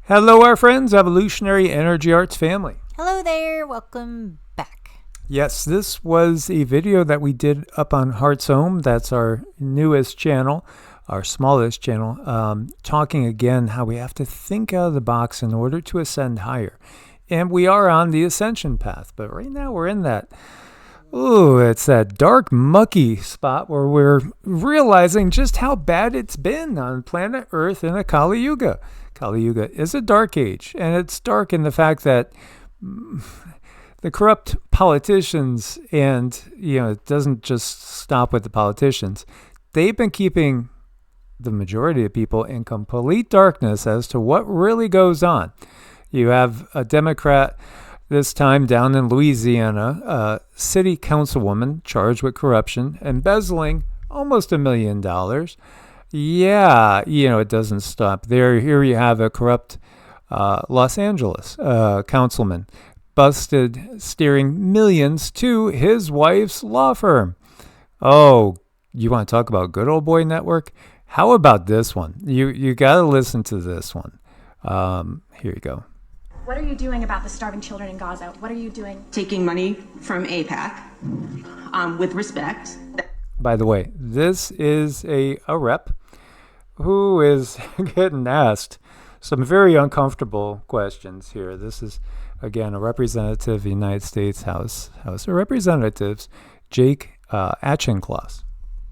Hello, our friends, Evolutionary Energy Arts family. Hello there, welcome back. Yes, this was a video that we did up on Heart's Home. That's our newest channel, our smallest channel, talking again how we have to think out of the box in order to ascend higher. And we are on the ascension path, but right now we're in that, it's that dark, mucky spot where we're realizing just how bad it's been on planet Earth in a Kali Yuga. Kali Yuga is a dark age, and it's dark in the fact that the corrupt politicians, and it doesn't just stop with the politicians, they've been keeping the majority of people in complete darkness as to what really goes on. You have a Democrat this time down in Louisiana, a city councilwoman charged with corruption, embezzling almost $1 million. Yeah, it doesn't stop there. Here you have a corrupt Los Angeles councilman busted steering millions to his wife's law firm. Oh, you want to talk about good old boy network? How about this one? You got to listen to this one. Here you go. What are you doing about the starving children in Gaza? What are you doing? Taking money from AIPAC with respect. By the way, this is a rep who is getting asked some very uncomfortable questions here. This is, again, a representative of the United States House of Representatives, Jake Achencloss.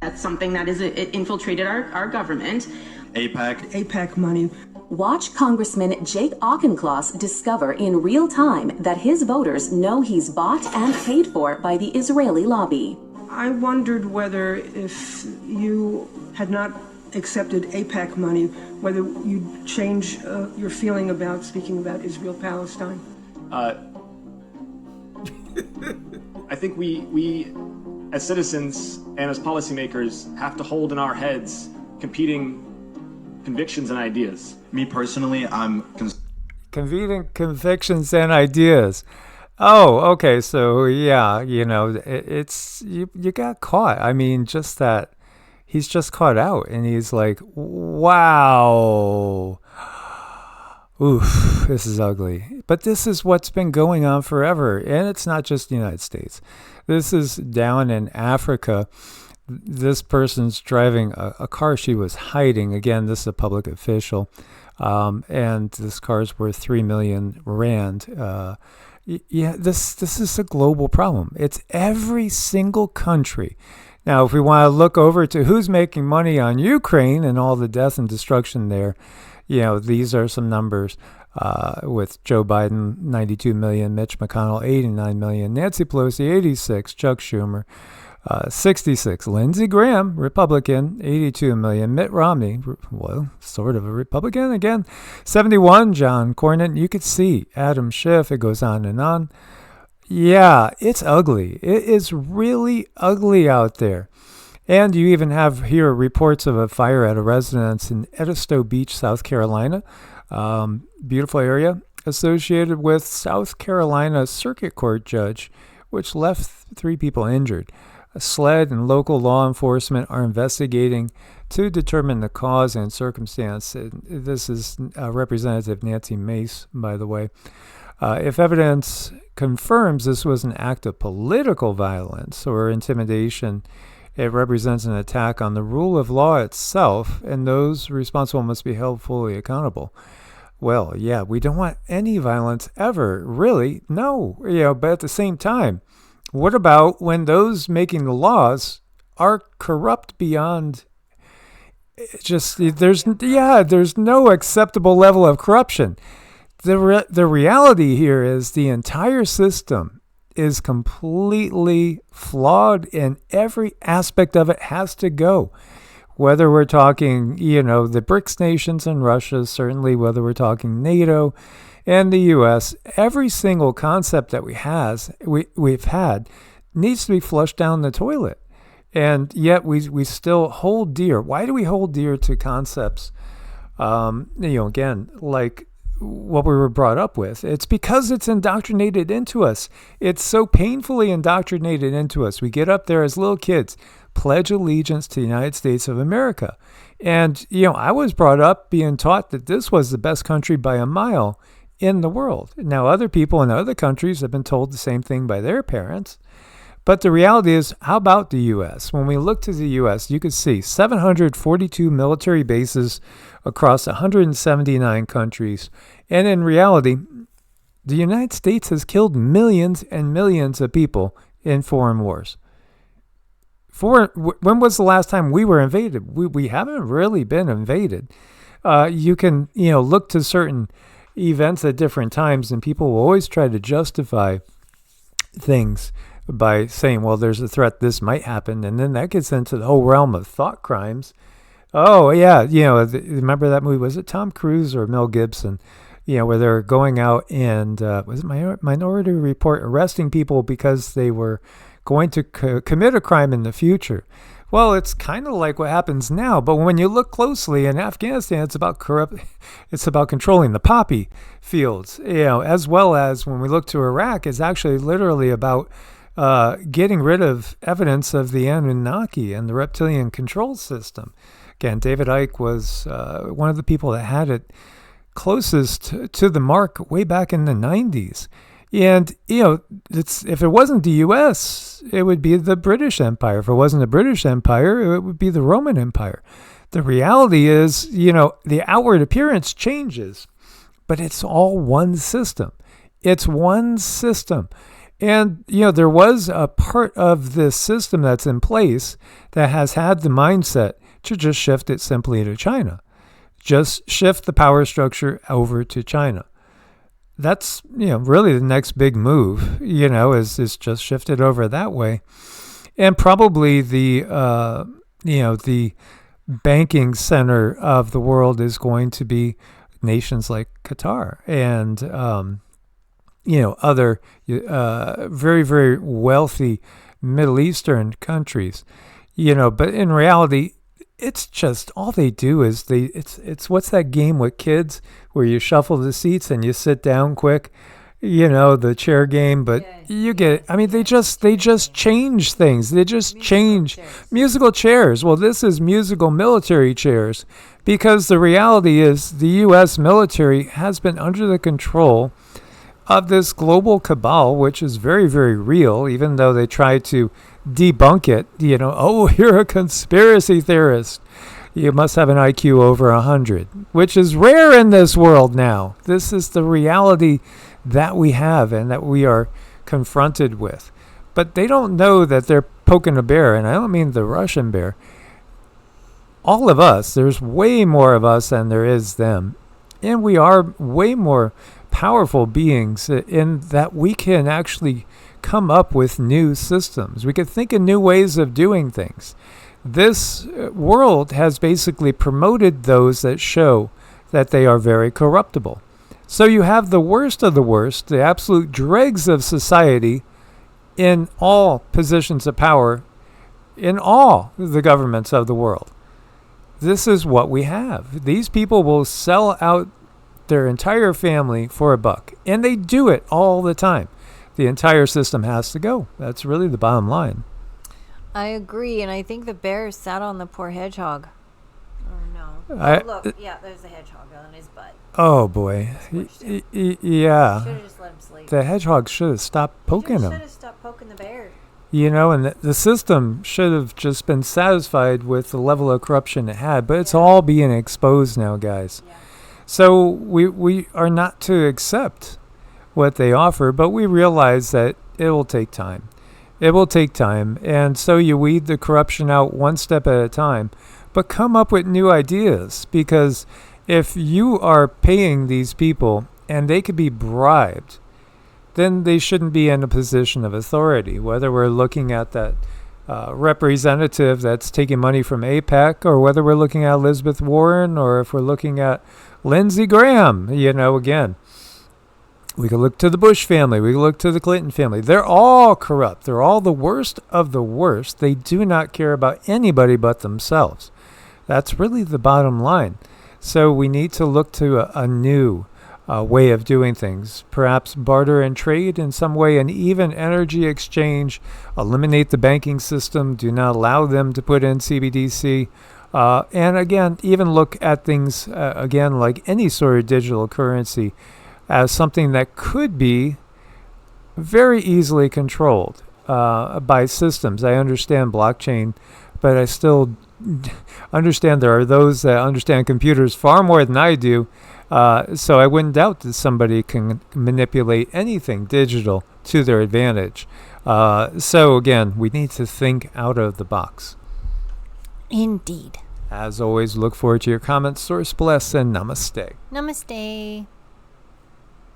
That's something that it infiltrated our government. AIPAC money. Watch Congressman Jake Auchincloss discover in real time that his voters know he's bought and paid for by the Israeli lobby. I wondered whether if you had not accepted AIPAC money, whether you'd change your feeling about speaking about Israel-Palestine. I think we as citizens and as policymakers have to hold in our heads competing convictions and ideas. Me personally, I'm competing convictions and ideas. Oh, okay. So yeah, it's you got caught. I mean, just that he's just caught out, and he's like, wow. Oof, this is ugly. But this is what's been going on forever. And it's not just the United States. This is down in Africa. This person's driving a car she was hiding. Again, this is a public official. And this car's worth 3 million rand. This is a global problem. It's every single country. Now, if we want to look over to who's making money on Ukraine and all the death and destruction there, these are some numbers with Joe Biden, 92 million, Mitch McConnell, 89 million, Nancy Pelosi, 86, Chuck Schumer, 66, Lindsey Graham, Republican, 82 million, Mitt Romney, well, sort of a Republican again, 71, John Cornyn. You could see Adam Schiff. It goes on and on. Yeah, it's ugly. It is really ugly out there. And you even have here reports of a fire at a residence in Edisto Beach, South Carolina. Beautiful area associated with South Carolina Circuit Court judge, which left 3 people injured. A SLED and local law enforcement are investigating to determine the cause and circumstance. This is Representative Nancy Mace, by the way. If evidence confirms this was an act of political violence or intimidation, it represents an attack on the rule of law itself, and those responsible must be held fully accountable. Well, yeah, we don't want any violence ever, really. No, but at the same time, what about when those making the laws are corrupt beyond there's no acceptable level of corruption. The reality here is the entire system is completely flawed, and every aspect of it has to go. Whether we're talking, the BRICS nations and Russia, certainly whether we're talking NATO and the U.S., every single concept that we've had needs to be flushed down the toilet. And yet we still hold dear. Why do we hold dear to concepts, again, like what we were brought up with? It's because it's indoctrinated into us. It's so painfully indoctrinated into us. We get up there as little kids pledge allegiance to the United States of America. And, I was brought up being taught that this was the best country by a mile in the world. Now, other people in other countries have been told the same thing by their parents. But the reality is, how about the U.S.? When we look to the U.S., you could see 742 military bases across 179 countries. And in reality, the United States has killed millions and millions of people in foreign wars. When was the last time we were invaded? We haven't really been invaded. You can, look to certain events at different times, and people will always try to justify things by saying, well, there's a threat, this might happen. And then that gets into the whole realm of thought crimes. Oh, yeah, remember that movie? Was it Tom Cruise or Mel Gibson? Where they're going out and, was it Minority Report, arresting people because they were going to commit a crime in the future. Well, it's kind of like what happens now, but when you look closely in Afghanistan, it's about controlling the poppy fields, as well as when we look to Iraq, it's actually literally about getting rid of evidence of the Anunnaki and the reptilian control system. Again, David Icke was one of the people that had it closest to the mark way back in the 90s. And, if it wasn't the U.S., it would be the British Empire. If it wasn't the British Empire, it would be the Roman Empire. The reality is, the outward appearance changes, but it's all one system. It's one system. And, there was a part of this system that's in place that has had the mindset to just shift it simply to China. Just shift the power structure over to China. That's, really the next big move, is just shift it over that way. And probably the banking center of the world is going to be nations like Qatar and, other very, very wealthy Middle Eastern countries, but in reality, it's just all they do is it's what's that game with kids where you shuffle the seats and you sit down quick, the chair game, but you get, they just change things. They just change musical chairs. Well, this is musical military chairs, because the reality is the U.S. military has been under the control of this global cabal, which is very, very real, even though they try to debunk it. Oh, you're a conspiracy theorist. You must have an IQ over 100, which is rare in this world now. This is the reality that we have and that we are confronted with. But they don't know that they're poking a bear, and I don't mean the Russian bear. All of us, there's way more of us than there is them. And we are way more powerful beings in that we can actually come up with new systems. We can think of new ways of doing things. This world has basically promoted those that show that they are very corruptible. So you have the worst of the worst, the absolute dregs of society in all positions of power, in all the governments of the world. This is what we have. These people will sell out their entire family for $1, and they do it all the time. The entire system has to go. That's really the bottom line. I agree, and I think the bear sat on the poor hedgehog. Oh no! Look, yeah, there's the hedgehog on his butt. Oh boy, yeah. Should have just let him sleep. The hedgehog should have stopped poking him. Should have stopped poking the bear. And the system should have just been satisfied with the level of corruption it had, but it's all being exposed now, guys. Yeah. So we are not to accept what they offer, but we realize that it will take time. It will take time, and so you weed the corruption out one step at a time, but come up with new ideas, because if you are paying these people and they could be bribed, then they shouldn't be in a position of authority, whether we're looking at that representative that's taking money from AIPAC, or whether we're looking at Elizabeth Warren, or if we're looking at Lindsey Graham. Again, we could look to the Bush family. We could look to the Clinton family. They're all corrupt. They're all the worst of the worst. They do not care about anybody but themselves. That's really the bottom line. So we need to look to a new way of doing things. Perhaps barter and trade in some way, and even energy exchange. Eliminate the banking system. Do not allow them to put in CBDC. And again, even look at things, again, like any sort of digital currency, as something that could be very easily controlled by systems. I understand blockchain, but I still understand there are those that understand computers far more than I do. So I wouldn't doubt that somebody can manipulate anything digital to their advantage. So again, we need to think out of the box. Indeed. As always, look forward to your comments. Source bless and namaste. Namaste.